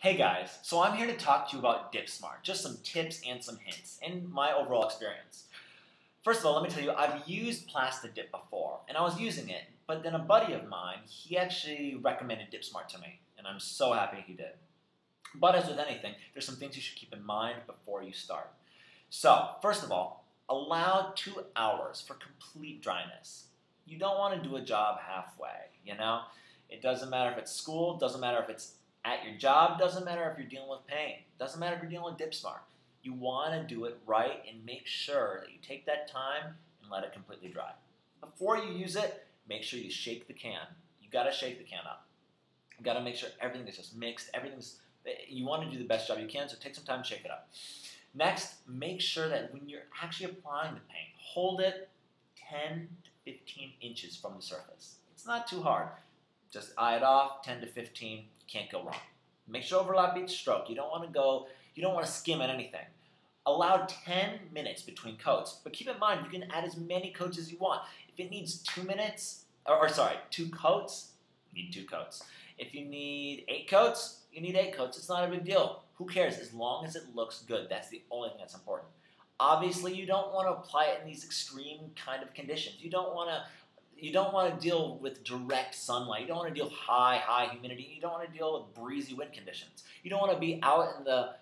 Hey guys, so I'm here to talk to you about Dipsmart, just some tips and some hints, and my overall experience. First of all, let me tell you, I've used Plasti Dip before, and I was using it, but then a buddy of mine, he actually recommended Dipsmart to me, and I'm so happy he did. But as with anything, there's some things you should keep in mind before you start. So, first of all, allow 2 hours for complete dryness. You don't want to do a job halfway, you know? It doesn't matter if it's school, doesn't matter if it's at your job, doesn't matter if you're dealing with paint, doesn't matter if you're dealing with Dipsmart. You want to do it right and make sure that you take that time and let it completely dry. Before you use it, make sure you shake the can. You got to shake the can up. You got to make sure everything is just mixed. You want to do the best job you can, so take some time to shake it up. Next, make sure that when you're actually applying the paint, hold it 10 to 15 inches from the surface. It's not too hard. Just eye it off, 10 to 15, can't go wrong. Make sure overlap each stroke. You don't want to skim at anything. Allow 10 minutes between coats, but keep in mind you can add as many coats as you want. If it needs 2 coats, you need 2 coats. If you need 8 coats, you need 8 coats. It's not a big deal. Who cares? As long as it looks good, that's the only thing that's important. Obviously, you don't want to apply it in these extreme kind of conditions. You don't want to deal with direct sunlight. You don't want to deal with high humidity. You don't want to deal with breezy wind conditions. You don't want to be out in the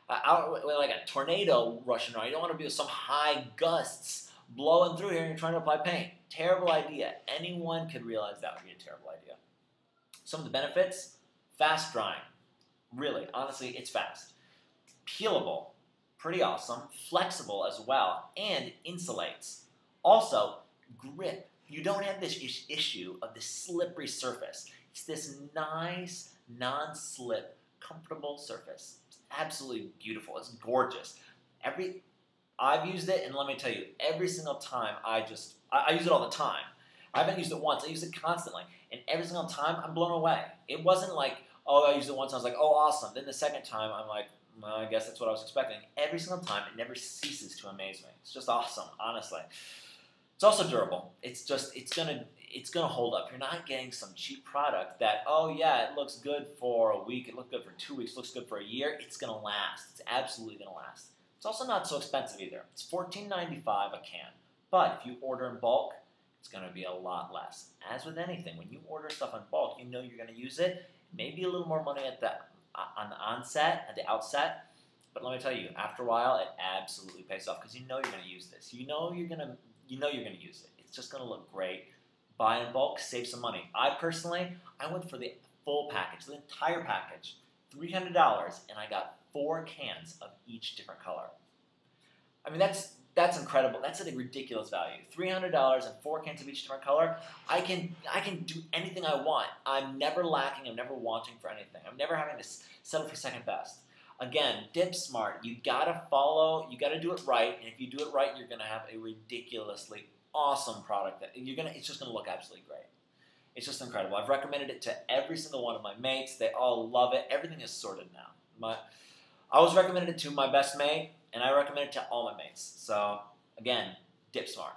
like a tornado rushing around. You don't want to be with some high gusts blowing through here and you're trying to apply paint. Terrible idea. Anyone could realize that would be a terrible idea. Some of the benefits: fast drying. Really, honestly, it's fast. Peelable, pretty awesome. Flexible as well, and insulates. Also, grip. You don't have this issue of this slippery surface. It's this nice, non-slip, comfortable surface. It's absolutely beautiful. It's gorgeous. I've used it, and let me tell you, every single time I use it all the time. I haven't used it once. I use it constantly, and every single time I'm blown away. It wasn't like, oh, I used it once, and I was like, oh, awesome. Then the second time, I'm like, well, I guess that's what I was expecting. Every single time, it never ceases to amaze me. It's just awesome, honestly. It's also durable. It's gonna hold up. You're not getting some cheap product that, oh yeah, it looks good for a week, it looked good for 2 weeks, looks good for a year. It's gonna last. It's absolutely gonna last. It's also not so expensive either. It's $14.95 a can. But if you order in bulk, it's gonna be a lot less. As with anything, when you order stuff in bulk, you know you're gonna use it. Maybe a little more money at the outset. But let me tell you, after a while, it absolutely pays off because you know you're gonna use this. You know you're gonna use it. It's just going to look great. Buy in bulk, save some money. I went for the full package, the entire package, $300, and I got 4 cans of each different color. I mean, that's incredible. That's a ridiculous value. $300 and 4 cans of each different color. I can do anything I want. I'm never lacking. I'm never wanting for anything. I'm never having to settle for second best. Again, Dipsmart, you gotta do it right, and if you do it right, you're gonna have a ridiculously awesome product it's just gonna look absolutely great. It's just incredible. I've recommended it to every single one of my mates. They all love it. Everything is sorted now. I was recommended it to my best mate, and I recommend it to all my mates. So, again, Dipsmart.